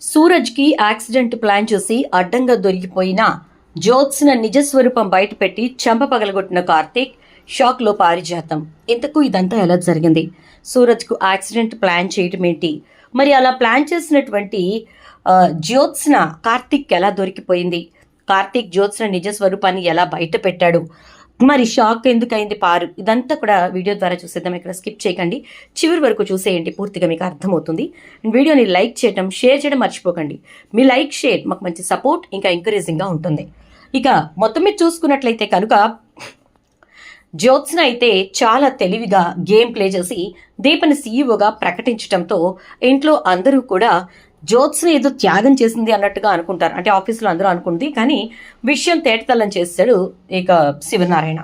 సూరజ్కి accident plan చేసి అడ్డంగా దొరికిపోయిన జ్యోత్స్న నిజస్వరూపం బయటపెట్టి చెంప పగలగొట్టిన కార్తీక్, షాక్లో పారిజాతం. ఇంతకు ఇదంతా ఎలా జరిగింది? సూరజ్కు యాక్సిడెంట్ ప్లాన్ చేయటం ఏంటి? మరి అలా ప్లాన్ చేసినటువంటి జ్యోత్స్న కార్తీక్ ఎలా దొరికిపోయింది? కార్తీక్ జ్యోత్స్న నిజస్వరూపాన్ని ఎలా బయట పెట్టాడు? మరి షాక్ ఎందుకైంది పారు? ఇదంతా కూడా వీడియో ద్వారా చూసేద్దాం. ఇక్కడ స్కిప్ చేయకండి, చివరి వరకు చూసేయండి, పూర్తిగా మీకు అర్థమవుతుంది. వీడియోని లైక్ చేయడం, షేర్ చేయడం మర్చిపోకండి. మీ లైక్, షేర్ మాకు మంచి సపోర్ట్, ఇంకా ఎంకరేజింగ్గా ఉంటుంది. ఇక మొత్తం మీద చూసుకున్నట్లయితే కనుక జ్యోత్స్న అయితే చాలా తెలివిగా గేమ్ ప్లే చేసి దీపని సీఈఓగా ప్రకటించడంతో ఇంట్లో అందరూ కూడా జ్యోత్స్న ఏదో త్యాగం చేసింది అన్నట్టుగా అనుకుంటారు. అంటే ఆఫీసులో అందరూ అనుకుంది, కానీ విషయం తేటతల్లం చేస్తాడు ఇక శివనారాయణ.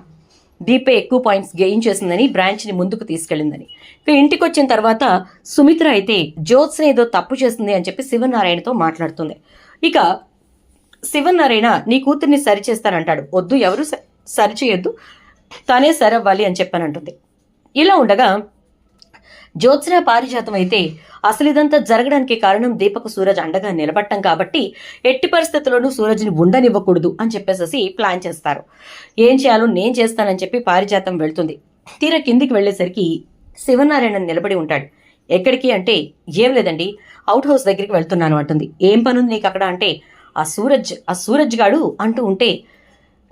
దీపే ఎక్కువ పాయింట్స్ గెయిన్ చేసిందని, బ్రాంచ్ని ముందుకు తీసుకెళ్ళిందని. ఇక ఇంటికి వచ్చిన తర్వాత సుమిత్ర అయితే జ్యోత్స్న ఏదో తప్పు చేసింది అని చెప్పి శివనారాయణతో మాట్లాడుతుంది. ఇక శివనారాయణ నీ కూతుర్ని సరిచేస్తానంటాడు. వద్దు, ఎవరు సరిచేయొద్దు, తనే సరవ్వాలి అని చెప్పానంటుంది. ఇలా ఉండగా జ్యోత్స్న పారిజాతం అయితే అసలు ఇదంతా జరగడానికి కారణం దీపక్ సూరజ్ అండగా నిలబట్టం కాబట్టి ఎట్టి పరిస్థితుల్లోనూ సూరజ్ని ఉండనివ్వకూడదు అని చెప్పేసి ప్లాన్ చేస్తారు. ఏం చేయాలో నేను చేస్తానని చెప్పి పారిజాతం వెళ్తుంది. తీరా కిందికి వెళ్లేసరికి శివనారాయణ నిలబడి ఉంటాడు. ఎక్కడికి అంటే, ఏం లేదండి, అవుట్ హౌస్ దగ్గరికి వెళ్తున్నాను అంటుంది. ఏం పనుంది నీకు అక్కడ అంటే, ఆ సూరజ్ గాడు అంటూ ఉంటే,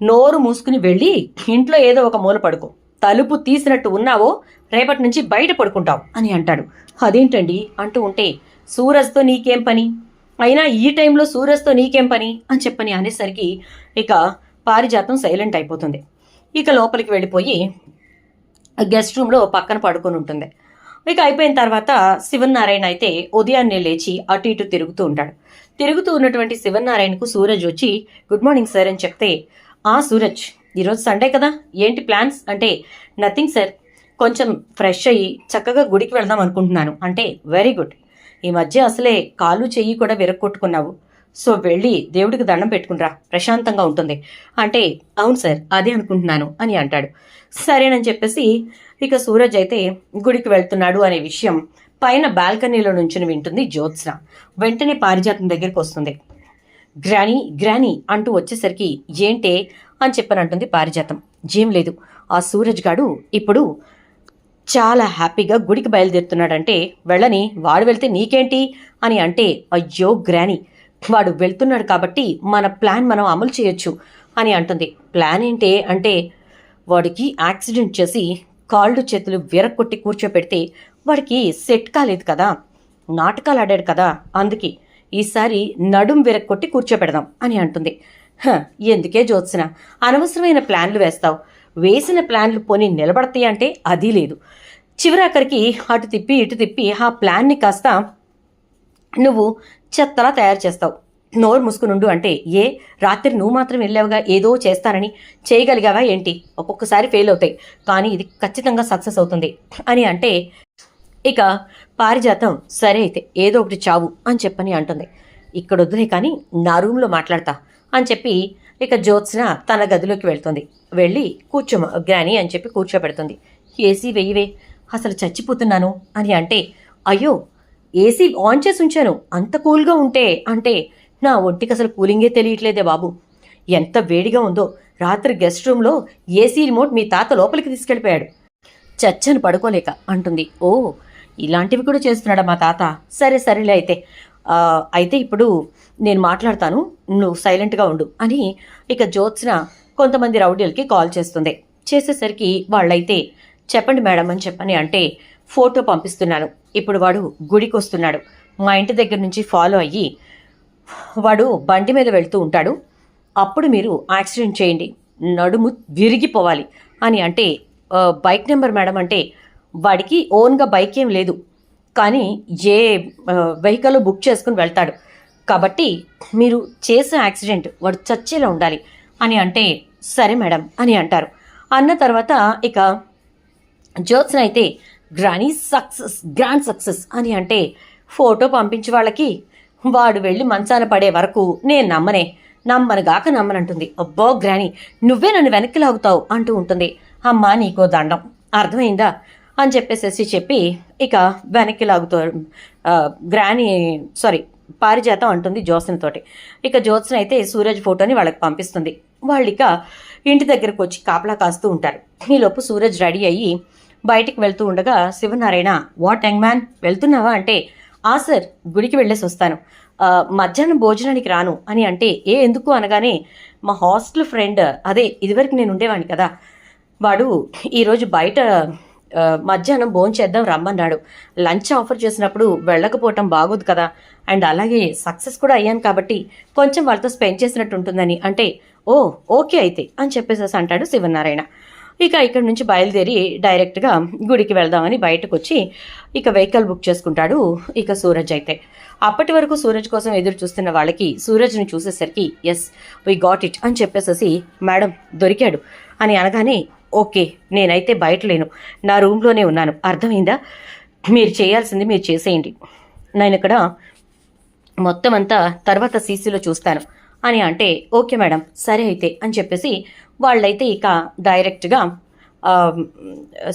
నోరు మూసుకుని వెళ్ళి ఇంట్లో ఏదో ఒక మూల పడుకో, తలుపు తీసినట్టు ఉన్నావో రేపటి నుంచి బయట పడుకుంటావు అని అంటాడు. అదేంటండి అంటూ ఉంటే, సూరజ్తో నీకేం పని, అయినా ఈ టైంలో సూరజ్తో నీకేం పని అని చెప్పని అనేసరికి ఇక పారిజాతం సైలెంట్ అయిపోతుంది. ఇక లోపలికి వెళ్ళిపోయి గెస్ట్ రూమ్లో పక్కన పడుకొని ఉంటుంది. ఇక అయిపోయిన తర్వాత శివనారాయణ అయితే ఉదయాన్నే లేచి అటు ఇటు తిరుగుతూ ఉంటాడు. తిరుగుతూ ఉన్నటువంటి శివనారాయణకు సూరజ్ వచ్చి గుడ్ మార్నింగ్ సార్ అని చెప్తే, సూరజ్ ఈరోజు సండే కదా, ఏంటి ప్లాన్స్ అంటే, నథింగ్ సార్, కొంచెం ఫ్రెష్ అయ్యి చక్కగా గుడికి వెళ్దాం అనుకుంటున్నాను అంటే, వెరీ గుడ్, ఈ మధ్య అసలే కాలు చెయ్యి కూడా విరక్కొట్టుకున్నావు, సో వెళ్ళి దేవుడికి దండం పెట్టుకునిరా, ప్రశాంతంగా ఉంటుంది అంటే, అవును సార్ అదే అనుకుంటున్నాను అని అంటాడు. సరేనని చెప్పేసి ఇక సూరజ్ అయితే గుడికి వెళ్తున్నాడు అనే విషయం పైన బాల్కనీలో నుంచి వింటుంది జ్యోత్స్న. వెంటనే పారిజాతం దగ్గరికి వస్తుంది. గ్రానీ అంటూ వచ్చేసరికి ఏంటే అని చెప్పనంటుంది పారిజాతం. ఏం లేదు, ఆ సూరజ్ గాడు ఇప్పుడు చాలా హ్యాపీగా గుడికి బయలుదేరుతున్నాడంటే, వెళ్ళని, వాడు వెళ్తే నీకేంటి అని అంటే, అయ్యో గ్రానీ, వాడు వెళ్తున్నాడు కాబట్టి మన ప్లాన్ మనం అమలు చేయొచ్చు అని అంటుంది. ప్లాన్ ఏంటే అంటే, వాడికి యాక్సిడెంట్ చేసి కాళ్ళు చేతులు విరక్కొట్టి కూర్చోపెడితే వాడికి సెట్ కాలేదు కదా, నాటకాలు ఆడాడు కదా, అందుకే ఈసారి నడుం విరక్కొట్టి కూర్చోపెడదాం అని అంటుంది. ఎందుకే జ్యోత్స్న అనవసరమైన ప్లాన్లు వేస్తావు, వేసిన ప్లాన్లు పోనీ నిలబడతాయి అంటే అది లేదు, చివరాఖరికి అటు తిప్పి ఇటు తిప్పి ఆ ప్లాన్ని కాస్త నువ్వు చెత్తలా తయారు చేస్తావు, నోరు మూసుకునుండు అంటే, ఏ రాత్రి నువ్వు మాత్రం వెళ్ళావుగా ఏదో చేస్తానని, చేయగలిగావా ఏంటి, ఒక్కొక్కసారి ఫెయిల్ అవుతాయి కానీ ఇది ఖచ్చితంగా సక్సెస్ అవుతుంది అని అంటే, ఇక పారిజాతం సరే అయితే ఏదో ఒకటి చావు అని చెప్పని అంటుంది. ఇక్కడ వద్దులే కానీ నా రూమ్లో మాట్లాడతా అని చెప్పి ఇక జ్యోత్స్న తన గదిలోకి వెళ్తుంది. వెళ్ళి కూర్చోమ గ్రానీ అని చెప్పి కూర్చోబెడుతుంది. ఏసీ వెయ్యివే, అసలు చచ్చిపోతున్నాను అని అంటే, అయ్యో ఏసీ ఆన్ చేసి ఉంచాను, అంత కూల్గా ఉంటే అంటే, నా ఒంటికి అసలు కూలింగే తెలియట్లేదే బాబు, ఎంత వేడిగా ఉందో, రాత్రి గెస్ట్ రూమ్లో ఏసీ రిమోట్ మీ తాత లోపలికి తీసుకెళ్ళిపోయాడు, చచ్చను పడుకోలేక అంటుంది. ఓ ఇలాంటివి కూడా చేస్తున్నాడా మా తాత, సరేలే అయితే ఇప్పుడు నేను మాట్లాడతాను, నువ్వు సైలెంట్గా ఉండు అని ఇక జ్యోత్స్న కొంతమంది రౌడీలకి కాల్ చేస్తుంది. చేసేసరికి వాళ్ళైతే చెప్పండి మేడం అని చెప్పని అంటే, ఫోటో పంపిస్తున్నాను, ఇప్పుడు వాడు గుడికి వస్తున్నాడు, మా ఇంటి దగ్గర నుంచి ఫాలో అయ్యి వాడు బండి మీద వెళ్తూ ఉంటాడు, అప్పుడు మీరు యాక్సిడెంట్ చేయండి, నడుము విరిగిపోవాలి అని అంటే, బైక్ నెంబర్ మేడం అంటే, వాడికి ఓన్గా బైక్ ఏం లేదు కానీ ఏ వెహికల్ బుక్ చేసుకుని వెళ్తాడు కాబట్టి మీరు చేసే యాక్సిడెంట్ వాడు చచ్చేలా ఉండాలి అని అంటే, సరే మేడం అని అంటారు. అన్న తర్వాత ఇక జ్యోత్స్న అయితే గ్రాండ్ సక్సెస్ అని అంటే, ఫోటో పంపించి వాళ్ళకి వాడు వెళ్ళి మంచాన పడే వరకు నేను నమ్మనుగాక నమ్మనంటుంది. అబ్బో గ్రానీ, నువ్వే నన్ను వెనక్కి లాగుతావు అంటూ ఉంటుంది. అమ్మా నీకో దండం, అర్థమైందా అని చెప్పేసి చెప్పి ఇక వెనక్కి లాగుతాడు. పారిజాతం అంటుంది జ్యోత్స్నతోటి. ఇక జ్యోత్స్న అయితే సూరజ్ ఫోటోని వాళ్ళకి పంపిస్తుంది. వాళ్ళు ఇక ఇంటి దగ్గరకు వచ్చి కాపలా కాస్తూ ఉంటారు. ఈలోపు సూరజ్ రెడీ అయ్యి బయటికి వెళ్తూ ఉండగా శివనారాయణ, వాట్ యంగ్ మ్యాన్, వెళ్తున్నావా అంటే, ఆ సార్, గుడికి వెళ్ళేసి వస్తాను, మధ్యాహ్నం భోజనానికి రాను అని అంటే, ఎందుకు అనగానే, మా హాస్టల్ ఫ్రెండ్, అదే ఇదివరకు నేను ఉండేవాడిని కదా, వాడు ఈరోజు బయట మధ్యాహ్నం భోంచేద్దాం రమ్మన్నాడు. లంచ్ ఆఫర్ చేసినప్పుడు వెళ్ళకపోవటం బాగోదు కదా, అండ్ అలాగే సక్సెస్ కూడా అయ్యాను కాబట్టి కొంచెం వాళ్ళతో స్పెండ్ చేసినట్టు ఉంటుందని అంటే, ఓకే అయితే అని చెప్పేసేసి అంటాడు శివనారాయణ. ఇక ఇక్కడ నుంచి బయలుదేరి డైరెక్ట్గా గుడికి వెళ్దామని బయటకు వచ్చి ఇక వెహికల్ బుక్ చేసుకుంటాడు ఇక సూరజ్ అయితే. అప్పటి వరకు సూరజ్ కోసం ఎదురు చూస్తున్న వాళ్ళకి సూరజ్ని చూసేసరికి ఎస్ వీ గాట్ ఇట్ అని చెప్పేసేసి, మేడం దొరికాడు అని అనగానే, ఓకే నేనైతే బయట లేను, నా రూమ్లోనే ఉన్నాను, అర్థమైందా, మీరు చేయాల్సింది మీరు చేసేయండి, నేను ఇక్కడ మొత్తం అంతా తర్వాత సీసీలో చూస్తాను అని అంటే, ఓకే మేడం సరే అయితే అని చెప్పేసి వాళ్ళైతే ఇక డైరెక్ట్గా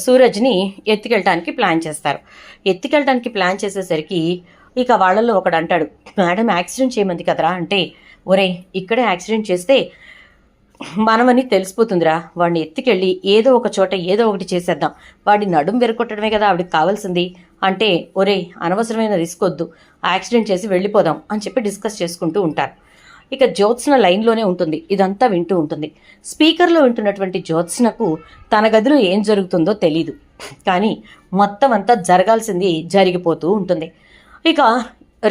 సూరజ్ని ఎత్తుకెళ్ళటానికి ప్లాన్ చేస్తారు. ఎత్తుకెళ్ళటానికి ప్లాన్ చేసేసరికి ఇక వాళ్ళల్లో ఒకడు అంటాడు, మేడం యాక్సిడెంట్ చేయమంది కదరా అంటే, ఒరే ఇక్కడే యాక్సిడెంట్ చేస్తే మనమని తెలిసిపోతుందిరా, వాడిని ఎత్తుకెళ్ళి ఏదో ఒక చోట ఏదో ఒకటి చేసేద్దాం, వాడి నడుం వెరకొట్టడమే కదా ఆవిడికి కావాల్సింది అంటే, ఒరే అనవసరమైన రిస్క్ వద్దు, యాక్సిడెంట్ చేసి వెళ్ళిపోదాం అని చెప్పి డిస్కస్ చేసుకుంటూ ఉంటారు. ఇక జ్యోత్స్న లైన్లోనే ఉంటుంది, ఇదంతా వింటూ ఉంటుంది. స్పీకర్లో వింటున్నటువంటి జ్యోత్స్నకు తన గదిలో ఏం జరుగుతుందో తెలీదు, కానీ మొత్తం అంతా జరగాల్సింది జరిగిపోతూ ఉంటుంది. ఇక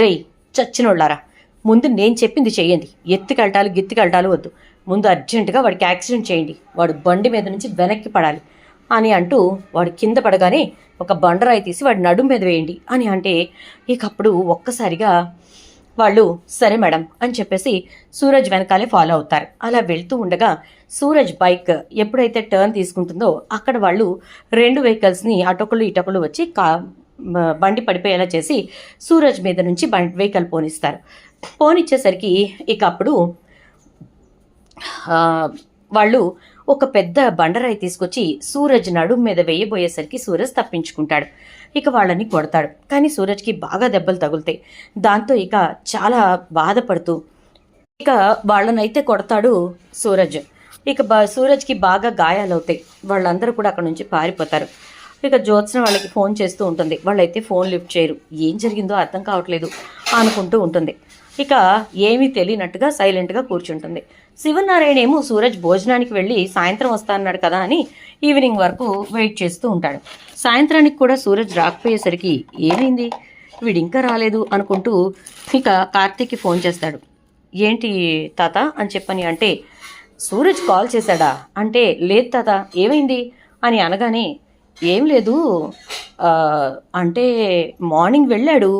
రేయ్ చచ్చినోళ్ళారా, ముందు నేను చెప్పింది చెయ్యండి, ఎత్తుకెళ్ళటాలు గిత్తుకెళ్ళటాలు వద్దు, ముందు అర్జెంటుగా వాడికి యాక్సిడెంట్ చేయండి, వాడు బండి మీద నుంచి వెనక్కి పడాలి అని అంటూ వాడు కింద పడగానే ఒక బండరాయి తీసి వాడి నడుం మీద వేయండి అని అంటే, ఇక అప్పుడు ఒక్కసారిగా వాళ్ళు సరే మేడం అని చెప్పేసి సూరజ్ వెనకాలే ఫాలో అవుతారు. అలా వెళ్తూ ఉండగా సూరజ్ బైక్ ఎప్పుడైతే టర్న్ తీసుకుంటుందో అక్కడ వాళ్ళు 2 వెహికల్స్ని అటొకళ్ళు ఇటొకళ్ళు వచ్చి బండి పడిపోయేలా చేసి సూరజ్ మీద నుంచి వెహికల్ పోనిస్తారు. పోనిచ్చేసరికి ఇక అప్పుడు వాళ్ళు ఒక పెద్ద బండరాయి తీసుకొచ్చి సూరజ్ నడుం మీద వేయబోయేసరికి సూరజ్ తప్పించుకుంటాడు. ఇక వాళ్ళని కొడతాడు, కానీ సూరజ్కి బాగా దెబ్బలు తగులుతాయి. దాంతో ఇక చాలా బాధపడుతూ ఇక వాళ్ళనైతే కొడతాడు సూరజ్. ఇక సూరజ్కి బాగా గాయాలవుతాయి. వాళ్ళందరూ కూడా అక్కడ నుంచి పారిపోతారు. ఇక జ్యోత్స్న వాళ్ళకి ఫోన్ చేస్తూ ఉంటుంది. వాళ్ళైతే ఫోన్ లిఫ్ట్ చేయరు. ఏం జరిగిందో అర్థం కావట్లేదు అనుకుంటూ ఉంటుంది. ఇక ఏమీ తెలియనట్టుగా సైలెంట్గా కూర్చుంటుంది. శివనారాయణ ఏమో సూరజ్ భోజనానికి వెళ్ళి సాయంత్రం వస్తా అన్నాడు కదా అని ఈవినింగ్ వరకు వెయిట్ చేస్తూ ఉంటాడు. సాయంత్రానికి కూడా సూరజ్ రాకపోయేసరికి ఏమైంది వీడు ఇంకా రాలేదు అనుకుంటూ ఇక కార్తీక్కి ఫోన్ చేస్తాడు. ఏంటి తాత అని చెప్పని అంటే, సూరజ్ కాల్ చేశాడా అంటే, లేదు తాత ఏమైంది అని అనగానే, ఏం లేదు అంటే మార్నింగ్ వెళ్ళాడు,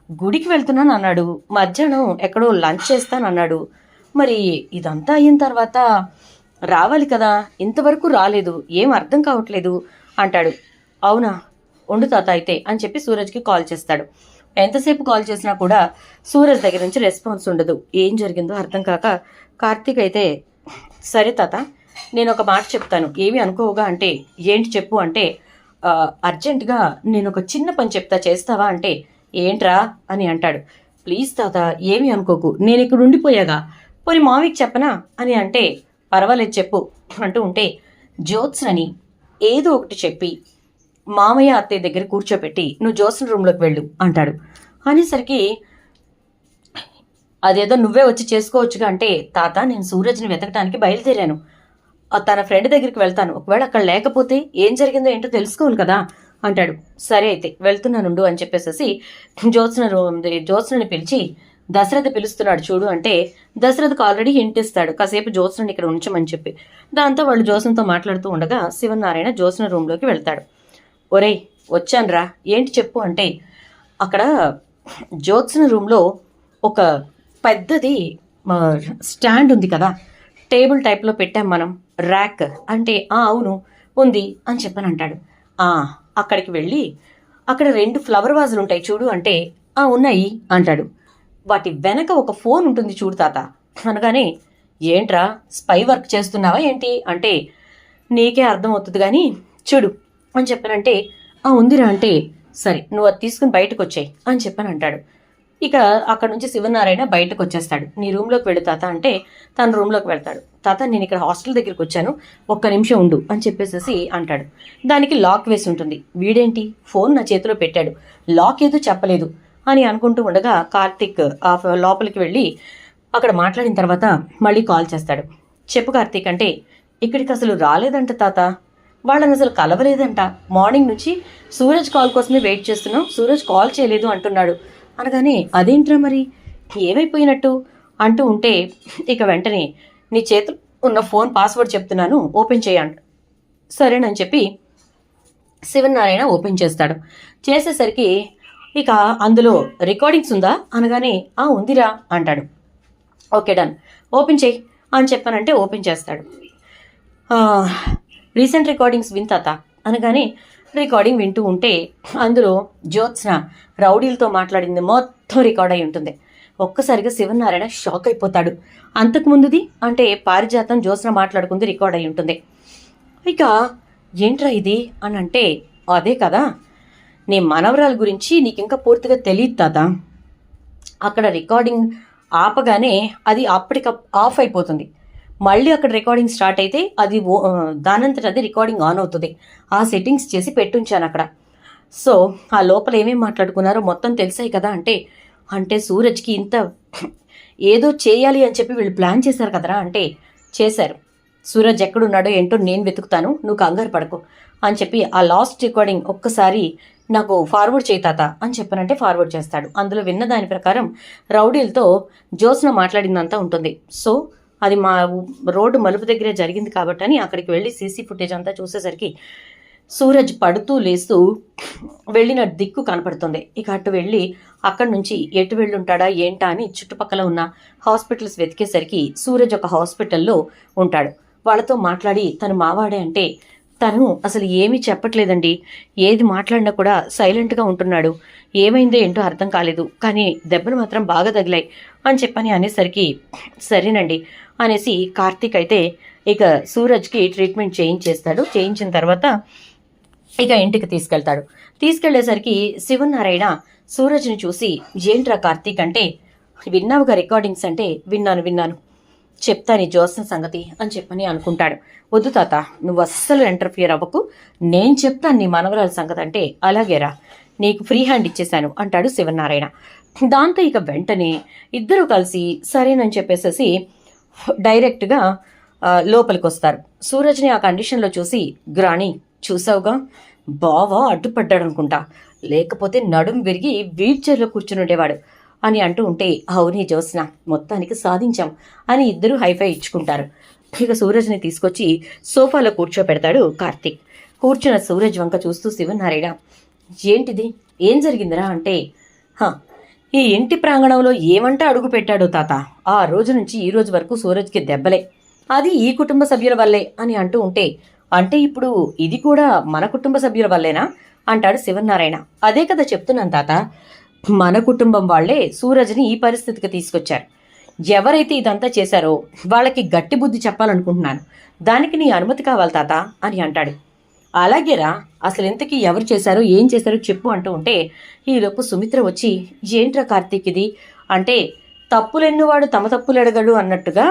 గుడికి వెళ్తున్నాను అన్నాడు, మధ్యాహ్నం ఎక్కడో లంచ్ చేస్తాను అన్నాడు, మరి ఇదంతా అయిన తర్వాత రావాలి కదా, ఇంతవరకు రాలేదు, ఏం అర్థం కావట్లేదు అంటాడు. అవునా ఉండు తాత అయితే అని చెప్పి సూరజ్కి కాల్ చేస్తాడు. ఎంతసేపు కాల్ చేసినా కూడా సూరజ్ దగ్గర నుంచి రెస్పాన్స్ ఉండదు. ఏం జరిగిందో అర్థం కాక కార్తీక్ అయితే, సరే తాత నేను ఒక మాట చెప్తాను ఏమి అనుకోవుగా అంటే, ఏంటి చెప్పు అంటే, అర్జెంటుగా నేను ఒక చిన్న పని చెప్తా చేస్తావా అంటే, ఏంట్రా అని అంటాడు. ప్లీజ్ తాత ఏమి అనుకోకు, నేను ఇక్కడ ఉండిపోయాగా, పోనీ మావికి చెప్పనా అని అంటే, పర్వాలేదు చెప్పు అంటూ ఉంటే, జ్యోత్స్నని ఏదో ఒకటి చెప్పి మామయ్య అత్తయ్య దగ్గర కూర్చోపెట్టి నువ్వు జ్యోత్స్న రూమ్లోకి వెళ్ళు అంటాడు. అనేసరికి అదేదో నువ్వే వచ్చి చేసుకోవచ్చుగా అంటే, తాత నేను సూరజ్ని వెతకడానికి బయలుదేరాను, తన ఫ్రెండ్ దగ్గరికి వెళ్తాను, ఒకవేళ అక్కడ లేకపోతే ఏం జరిగిందో ఏంటో తెలుసుకోవాలి కదా అంటాడు. సరే అయితే వెళ్తున్నానుండు అని చెప్పేసి జ్యోత్స్నని పిలిచి, దశరథ పిలుస్తున్నాడు చూడు అంటే, దశరథకు ఆల్రెడీ హింట్ ఇస్తాడు కాసేపు జ్యోత్స్నని ఇక్కడ ఉంచమని చెప్పి. దాంతో వాళ్ళు జ్యోత్స్నతో మాట్లాడుతూ ఉండగా శివనారాయణ జ్యోత్స్న రూమ్లోకి వెళ్తాడు. ఒరేయ్ వచ్చానురా ఏంటి చెప్పు అంటే, అక్కడ జ్యోత్స్న రూమ్లో ఒక పెద్దది స్టాండ్ ఉంది కదా, టేబుల్ టైప్లో పెట్టాం మనం, ర్యాక్ అంటే, అవును ఉంది అని చెప్పని అంటాడు. అక్కడికి వెళ్ళి అక్కడ 2 ఫ్లవర్ వాజులు ఉంటాయి చూడు అంటే, ఉన్నాయి అంటాడు. వాటి వెనక ఒక ఫోన్ ఉంటుంది చూడు తాత అనగానే, ఏంట్రా స్పై వర్క్ చేస్తున్నావా ఏంటి అంటే, నీకే అర్థమవుతుంది కానీ చూడు అని చెప్పానంటే, ఉందిరా అంటే, సరే నువ్వు అది తీసుకుని బయటకు వచ్చాయి అని చెప్పని అంటాడు. ఇక అక్కడ నుంచి శివనారాయణ బయటకు వచ్చేస్తాడు. నీ రూమ్లోకి వెళ్ళు తాత అంటే తన రూమ్లోకి వెళ్తాడు. తాత నేను ఇక్కడ హాస్టల్ దగ్గరికి వచ్చాను, ఒక్క నిమిషం ఉండు అని చెప్పేసి అంటాడు. దానికి లాక్ వేసి ఉంటుంది. వీడేంటి ఫోన్ నా చేతిలో పెట్టాడు, లాక్ ఏదో చెప్పలేదు అని అనుకుంటూ ఉండగా కార్తీక్ లోపలికి వెళ్ళి అక్కడ మాట్లాడిన తర్వాత మళ్ళీ కాల్ చేస్తాడు. చెప్పు కార్తీక్ అంటే, ఇక్కడికి అసలు రాలేదంట తాత, వాళ్ళని అసలు కలవలేదంట, మార్నింగ్ నుంచి సూరజ్ కాల్ కోసమే వెయిట్ చేస్తున్నాం, సూరజ్ కాల్ చేయలేదు అంటున్నాడు అనగానే అదేంట్రా మరి ఏమైపోయినట్టు అంటూ ఉంటే ఇక వెంటనే నీ చేతులు ఉన్న ఫోన్ పాస్వర్డ్ చెప్తున్నాను ఓపెన్ చేయండి సరేనని చెప్పి శివనారాయణ ఓపెన్ చేస్తాడు. చేసేసరికి ఇక అందులో రికార్డింగ్స్ ఉందా అనగానే ఉందిరా అంటాడు. ఓకే డన్, ఓపెన్ చేయి అని చెప్పానంటే ఓపెన్ చేస్తాడు. రీసెంట్ రికార్డింగ్స్ వింతాత అనగానే రికార్డింగ్ వింటూ ఉంటే అందులో జ్యోత్స్న రౌడీలతో మాట్లాడింది మొత్తం రికార్డ్ అయి ఉంటుంది. ఒక్కసారిగా శివనారాయణ షాక్ అయిపోతాడు. అంతకుముందుది అంటే పారిజాతం జ్యోత్స్న మాట్లాడుకుంది రికార్డ్ అయి ఉంటుంది. ఇక ఏంట్రా ఇది అని అంటే, అదే కదా నీ మనవరాల గురించి నీకు ఇంకా పూర్తిగా తెలియదు తాత, అక్కడ రికార్డింగ్ ఆపగానే అది అప్పటికప్పుడు ఆఫ్ అయిపోతుంది, మళ్ళీ అక్కడ రికార్డింగ్ స్టార్ట్ అయితే అది దానంతట అది రికార్డింగ్ ఆన్ అవుతుంది. ఆ సెట్టింగ్స్ చేసి పెట్టుంచాను అక్కడ. సో ఆ లోపల ఏమేమి మాట్లాడుకున్నారో మొత్తం తెలిసాయి కదా అంటే, అంటే సూరజ్కి ఇంత ఏదో చేయాలి అని చెప్పి వీళ్ళు ప్లాన్ చేశారు కదరా అంటే, చేశారు. సూరజ్ ఎక్కడున్నాడో ఏంటో నేను వెతుకుతాను, నువ్వు కంగారు పడకు అని చెప్పి ఆ లాస్ట్ రికార్డింగ్ ఒక్కసారి నాకు ఫార్వర్డ్ చేయి తాత అని చెప్పానంటే ఫార్వర్డ్ చేస్తాడు. అందులో విన్న దాని ప్రకారం రౌడీలతో జ్యోత్స్న మాట్లాడిందంతా ఉంటుంది. సో అది మా రోడ్డు మలుపు దగ్గరే జరిగింది కాబట్టి అని అక్కడికి వెళ్ళి సీసీ ఫుటేజ్ అంతా చూసేసరికి సూరజ్ పడుతూ లేస్తూ వెళ్ళిన దిక్కు కనపడుతుంది. ఇక అటు వెళ్ళి అక్కడి నుంచి ఎటు వెళ్ళి ఉంటాడా ఏంటా అని చుట్టుపక్కల ఉన్న హాస్పిటల్స్ వెతికేసరికి సూరజ్ ఒక హాస్పిటల్లో ఉంటాడు. వాళ్ళతో మాట్లాడి తను మావాడే అంటే, తను అసలు ఏమీ చెప్పట్లేదండి, ఏది మాట్లాడినా కూడా సైలెంట్గా ఉంటున్నాడు, ఏమైందో ఏంటో అర్థం కాలేదు, కానీ దెబ్బలు మాత్రం బాగా తగిలాయి అని చెప్పని అనేసరికి సరేనండి అనేసి కార్తీక్ అయితే ఇక సూరజ్కి ట్రీట్మెంట్ చేయించేస్తాడు. చేయించిన తర్వాత ఇక ఇంటికి తీసుకెళ్లేసరికి శివనారాయణ సూరజ్ని చూసి ఏంట్రా కార్తీక్ అంటే, విన్నావుగా రికార్డింగ్స్ అంటే, విన్నాను చెప్తా నీ జ్యోత్స్న సంగతి అని చెప్పని అనుకుంటాడు. వద్దు తాత, నువ్వు అస్సలు ఇంటర్ఫియర్ అవ్వకు, నేను చెప్తాను నీ మనవరాల సంగతి అంటే, అలాగేరా నీకు ఫ్రీ హ్యాండ్ ఇచ్చేశాను అంటాడు శివనారాయణ. దాంతో ఇక వెంటనే ఇద్దరు కలిసి సరేనని చెప్పేసేసి డైరెక్ట్గా లోపలికి వస్తారు. సూరజ్ని ఆ కండిషన్లో చూసి, గ్రాణి చూసావుగా బావా అడ్డుపడ్డాడు అనుకుంటా, లేకపోతే నడుం విరిగి వీల్ చైర్లో కూర్చుని ఉండేవాడు అని అంటూ ఉంటే, అవునే జ్యోత్స్న మొత్తానికి సాధించాం అని ఇద్దరు హైఫై ఇచ్చుకుంటారు. ఇక సూరజ్ని తీసుకొచ్చి సోఫాలో కూర్చోపెడతాడు కార్తీక్. కూర్చున్న సూరజ్ వంక చూస్తూ శివనారాయణ, ఏంటిది ఏం జరిగిందిరా అంటే, ఈ ఇంటి ప్రాంగణంలో ఏమంటే అడుగు పెట్టాడో తాత, ఆ రోజు నుంచి ఈ రోజు వరకు సూరజ్కి దెబ్బలే, అది ఈ కుటుంబ సభ్యుల వల్లే అని అంటూ ఉంటే, అంటే ఇప్పుడు ఇది కూడా మన కుటుంబ సభ్యుల వల్లేనా అంటాడు శివనారాయణ. అదే కదా చెప్తున్నాను తాత, మన కుటుంబం వాళ్లే సూరజ్ని ఈ పరిస్థితికి తీసుకొచ్చారు. ఎవరైతే ఇదంతా చేశారో వాళ్ళకి గట్టి బుద్ధి చెప్పాలనుకుంటున్నాను, దానికి నీ అనుమతి కావాలి తాత అని అంటాడు. అలాగేరా, అసలు ఇంతకీ ఎవరు చేశారో ఏం చేశారో చెప్పు అంటూ ఉంటే, ఈలోపు సుమిత్ర వచ్చి ఏంట్రా కార్తీక్ ఇది అంటే, తప్పులెన్నువాడు తమ తప్పులు ఎడగడు అన్నట్టుగా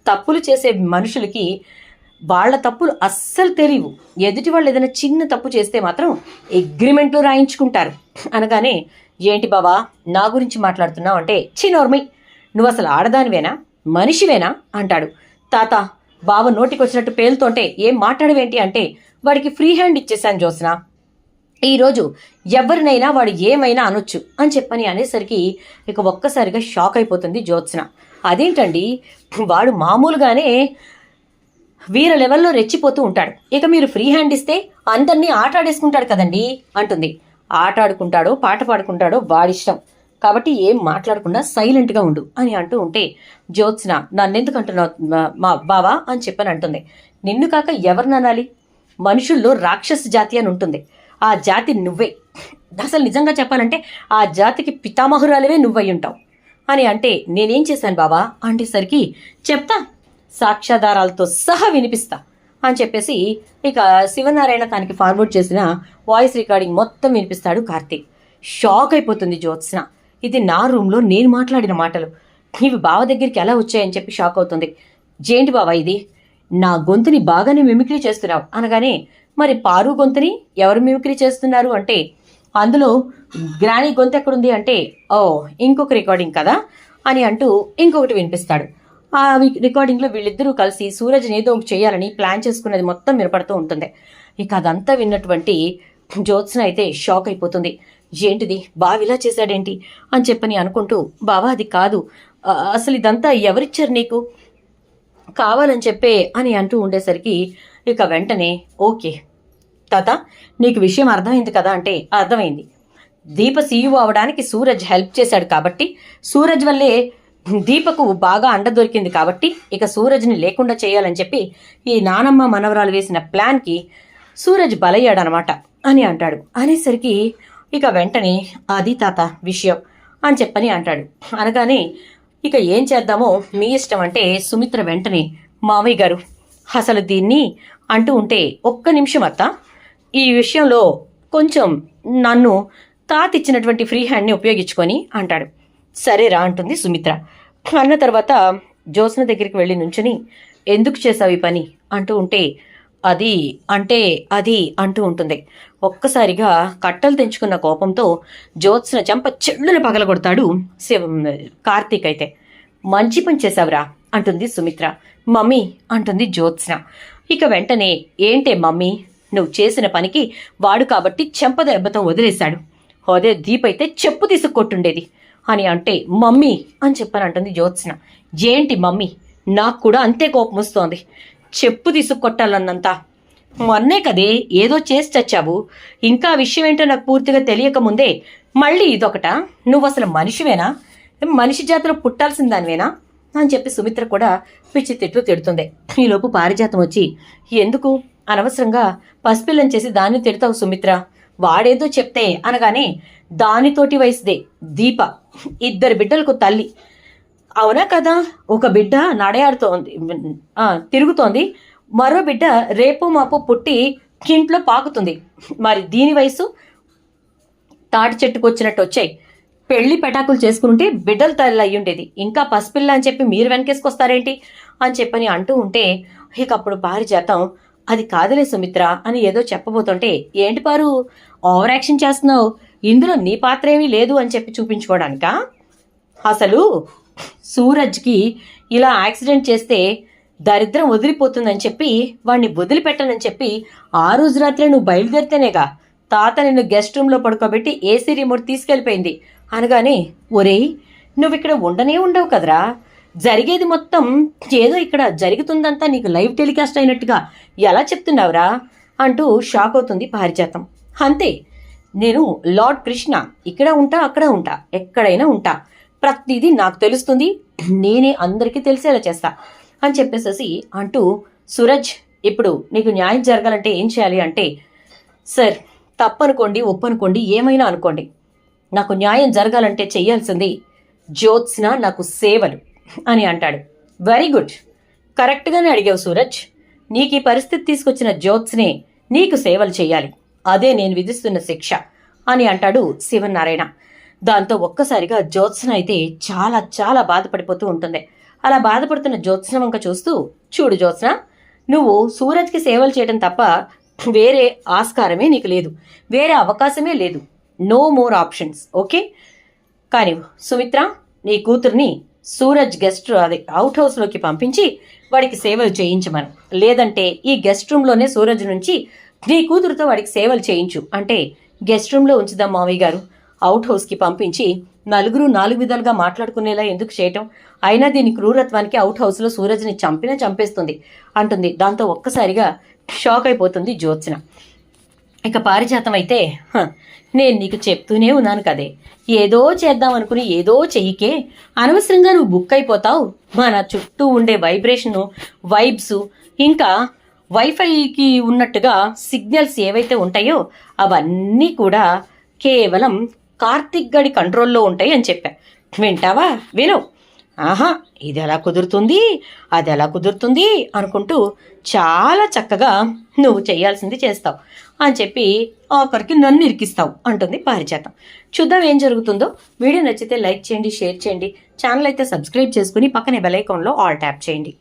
తప్పులు చేసే మనుషులకి వాళ్ళ తప్పులు అస్సలు తెలియవు, ఎదుటి వాళ్ళు ఏదైనా చిన్న తప్పు చేస్తే మాత్రం అగ్రిమెంట్లు రాయించుకుంటారు అనగానే, ఏంటి బావా నా గురించి మాట్లాడుతున్నావు అంటే, చిన్నోర్మై నువ్వు అసలు ఆడదానివేనా మనిషివేనా అంటాడు. తాత బావ నోటికొచ్చినట్టు పేలుతోంటే ఏం మాట్లాడవేంటి అంటే, వాడికి ఫ్రీ హ్యాండ్ ఇచ్చేశాను జ్యోత్స్న, ఈరోజు ఎవరినైనా వాడు ఏమైనా అనొచ్చు అని చెప్పని అనేసరికి ఇక ఒక్కసారిగా షాక్ అయిపోతుంది జ్యోత్స్న. అదేంటండి, వాడు మామూలుగానే వీర లెవెల్లో రెచ్చిపోతూ ఉంటాడు, ఇక మీరు ఫ్రీ హ్యాండ్ ఇస్తే అందరినీ ఆటాడేసుకుంటాడు కదండి అంటుంది. ఆట ఆడుకుంటాడో పాట పాడుకుంటాడో వాడిష్టం, కాబట్టి ఏం మాట్లాడకుండా సైలెంట్గా ఉండు అని అంటూ ఉంటే, జ్యోత్స్న నన్నెందుకు అంటున్నావు మా బావా అని చెప్పని అంటుంది. నిన్ను కాక ఎవరిని అనాలి, మనుషుల్లో రాక్షస జాతి అని ఉంటుంది, ఆ జాతి నువ్వే, అసలు నిజంగా చెప్పాలంటే ఆ జాతికి పితామహురాలివే నువ్వై ఉంటావు అని అంటే, నేనేం చేశాను బావా అంటేసరికి, చెప్తా సాక్ష్యాధారాలతో సహా వినిపిస్తా అని చెప్పేసి ఇక శివనారాయణ తనకి ఫార్వర్డ్ చేసిన వాయిస్ రికార్డింగ్ మొత్తం వినిపిస్తాడు కార్తీక్. షాక్ అయిపోతుంది జ్యోత్స్న. ఇది నా రూమ్లో నేను మాట్లాడిన మాటలు, ఇవి బావ దగ్గరికి ఎలా వచ్చాయని చెప్పి షాక్ అవుతుంది. జేంటి బావా ఇది, నా గొంతుని బాగానే మిమిక్రీ చేస్తున్నావు అనగానే, మరి పారు గొంతుని ఎవరు మిమిక్రీ చేస్తున్నారు అంటే, అందులో గ్రానీ గొంతు ఎక్కడుంది అంటే, ఓ ఇంకొక రికార్డింగ్ కదా అని అంటూ ఇంకొకటి వినిపిస్తాడు. ఆ రికార్డింగ్లో వీళ్ళిద్దరూ కలిసి సూరజ్ని ఏదో ఒకటి చేయాలని ప్లాన్ చేసుకునేది మొత్తం వినపడుతూ ఉంటుంది. ఇక అదంతా విన్నటువంటి జ్యోత్స్న అయితే షాక్ అయిపోతుంది. ఏంటిది, బావిలా చేశాడేంటి అని చెప్పని అనుకుంటూ, బావా అది కాదు, అసలు ఇదంతా ఎవరిచ్చారు నీకు కావాలని చెప్పే అని అంటూ ఉండేసరికి ఇక వెంటనే, ఓకే తాత నీకు విషయం అర్థమైంది కదా అంటే, అర్థమైంది. దీప సీఈఓ అవడానికి సూరజ్ హెల్ప్ చేశాడు కాబట్టి, సూరజ్ వల్లే దీపకు బాగా అండ దొరికింది కాబట్టి ఇక సూరజ్ని లేకుండా చేయాలని చెప్పి ఈ నానమ్మ మనవరాలు వేసిన ప్లాన్కి సూరజ్ బలయ్యాడనమాట అని అంటాడు. అనేసరికి ఇక వెంటనే, అది తాత విషయం అని చెప్పని అంటాడు. అనగానే ఇక ఏం చేద్దామో మీ ఇష్టం అంటే సుమిత్ర వెంటనే, మామయ్య గారు అసలు దీన్ని అంటూ ఉంటే, ఒక్క నిమిషం అత్త, ఈ విషయంలో కొంచెం నన్ను తాత ఇచ్చినటువంటి ఫ్రీ హ్యాండ్ని ఉపయోగించుకొని అంటాడు. సరేరా అంటుంది సుమిత్ర. అన్న తర్వాత జ్యోత్స్న దగ్గరికి వెళ్ళి నుంచుని, ఎందుకు చేసావు ఈ పని అంటూ ఉంటే, అది అంటే అది అంటూ ఉంటుంది. ఒక్కసారిగా కట్టలు తెంచుకున్న కోపంతో జ్యోత్స్న చెంప చెల్లున పగలగొడతాడు కార్తీక్. అయితే మంచి పని చేసావురా అంటుంది సుమిత్ర. మమ్మీ అంటుంది జ్యోత్స్న. ఇక వెంటనే, ఏంటే మమ్మీ, నువ్వు చేసిన పనికి వాడు కాబట్టి చెంప దెబ్బతో వదిలేశాడు, అదే దీప్ అయితే చెప్పు తీసుకొట్టుండేది అని అంటే, మమ్మీ అని చెప్పానంటుంది జ్యోత్స్న. ఏంటి మమ్మీ, నాకు కూడా అంతే కోపం వస్తోంది, చెప్పు తీసుకొట్టాలన్నంత. మొన్నే కదే ఏదో చేసి చచ్చావు, ఇంకా విషయం ఏంటో నాకు పూర్తిగా తెలియకముందే మళ్ళీ ఇదొకట, నువ్వు అసలు మనిషివేనా, మనిషి జాతిలో పుట్టాల్సిన దానివేనా అని చెప్పి సుమిత్ర కూడా పిచ్చి తిట్లు తిడుతుంది. ఈలోపు పారిజాతం వచ్చి, ఎందుకు అనవసరంగా పసిపిల్లని చేసి దాన్ని తిడతావు సుమిత్ర, వాడేదో చెప్తే అనగానే, దానితోటి వయసుదే దీప, 2 బిడ్డలకు తల్లి, అవునా కదా, ఒక బిడ్డ నడయాడుతోంది తిరుగుతోంది, మరో బిడ్డ రేపు మాపు పుట్టి ఇంట్లో పాకుతుంది, మరి దీని వయసు తాటి చెట్టుకు వచ్చినట్టు వచ్చాయి, పెళ్లి పెటాకులు చేసుకుంటే బిడ్డల తల్లి అయ్యుండేది, ఇంకా పసిపిల్ల అని చెప్పి మీరు వెనకేసుకొస్తారేంటి అని చెప్పని అంటూ ఉంటే, ఇక అప్పుడు పారిజాతం, అది కాదులే సుమిత్ర అని ఏదో చెప్పబోతుంటే, ఏంటి పారు ఓవర్ యాక్షన్ చేస్తున్నావు, ఇందులో నీ పాత్ర ఏమీ లేదు అని చెప్పి చూపించుకోవడానికా, అసలు సూరజ్కి ఇలా యాక్సిడెంట్ చేస్తే దరిద్రం వదిలిపోతుందని చెప్పి వాడిని వదిలిపెట్టనని చెప్పి ఆ రోజు రాత్రే నువ్వు బయలుదేరితేనేగా తాత నిన్ను గెస్ట్ రూమ్లో పడుకోబెట్టి ఏసీ రిమోట్ తీసుకెళ్ళిపోయింది అనగానే, ఒరేయ్ నువ్వు ఇక్కడ ఉండనే ఉండవు కదరా, జరిగేది మొత్తం ఏదో ఇక్కడ జరుగుతుందంతా నీకు లైవ్ టెలికాస్ట్ అయినట్టుగా ఎలా చెప్తున్నావురా అంటూ షాక్ అవుతుంది పారిజాతం. అంతే, నేను లార్డ్ కృష్ణ, ఇక్కడ ఉంటా అక్కడ ఉంటా ఎక్కడైనా ఉంటా, ప్రతిదీ నాకు తెలుస్తుంది, నేనే అందరికీ తెలిసేలా చేస్తా అని చెప్పేసేసి అంటూ, సూరజ్ ఇప్పుడు నీకు న్యాయం జరగాలంటే ఏం చేయాలి అంటే, సార్ తప్పనుకోండి ఒప్పనుకోండి ఏమైనా అనుకోండి, నాకు న్యాయం జరగాలంటే చెయ్యాల్సింది జ్యోత్స్న నాకు సేవలు అని అంటాడు. వెరీ గుడ్, కరెక్ట్గానే అడిగావు సూరజ్, నీకు ఈ పరిస్థితి తీసుకొచ్చిన జ్యోత్స్నే నీకు సేవలు చేయాలి, అదే నేను విధిస్తున్న శిక్ష అని అంటాడు శివనారాయణ. దాంతో ఒక్కసారిగా జ్యోత్స్న అయితే చాలా చాలా బాధపడిపోతూ ఉంటుంది. అలా బాధపడుతున్న జ్యోత్స్న వంక చూస్తూ, చూడు జ్యోత్స్న, నువ్వు సూరజ్కి సేవలు చేయడం తప్ప వేరే ఆస్కారమే నీకు లేదు, వేరే అవకాశమే లేదు, నో మోర్ ఆప్షన్స్, ఓకే. కానీ సుమిత్ర, నీ కూతుర్ని సూరజ్ గెస్ట్ అవుట్ హౌస్లోకి పంపించి వాడికి సేవలు చేయించమను, లేదంటే ఈ గెస్ట్ రూమ్లోనే సూరజ్ నుంచి నీ కూతురుతో వాడికి సేవలు చేయించు అంటే, గెస్ట్ రూమ్లో ఉంచుదాం మావయ్య గారు, అవుట్ హౌస్కి పంపించి నలుగురు 4 విధాలుగా మాట్లాడుకునేలా ఎందుకు చేయటం, అయినా దీని క్రూరత్వానికి అవుట్ హౌస్లో సూరజ్ని చంపేస్తుంది అంటుంది. దాంతో ఒక్కసారిగా షాక్ అయిపోతుంది జ్యోత్స్న. ఇక పారిజాతం అయితే, నేను నీకు చెప్తూనే ఉన్నాను కదే, ఏదో చేద్దాం అనుకుని ఏదో చెయ్యికే అనవసరంగా నువ్వు బుక్ అయిపోతావు, మన చుట్టూ ఉండే వైబ్రేషను వైబ్స్ ఇంకా వైఫైకి ఉన్నట్టుగా సిగ్నల్స్ ఏవైతే ఉంటాయో అవన్నీ కూడా కేవలం కార్తిక్ గడి కంట్రోల్లో ఉంటాయి అని చెప్పా, వింటావా విను, ఆహా, ఇది ఎలా కుదురుతుంది, అది ఎలా కుదురుతుంది అనుకుంటూ చాలా చక్కగా నువ్వు చేయాల్సింది చేస్తావు అని చెప్పి ఆఖరికి నన్ను ఇరికిస్తావు అంటుంది పారిజాతం. చూద్దాం ఏం జరుగుతుందో. వీడియో నచ్చితే లైక్ చేయండి, షేర్ చేయండి, ఛానల్ అయితే సబ్స్క్రైబ్ చేసుకుని పక్కనే బెల్ ఐకాన్లో ఆల్ ట్యాప్ చేయండి.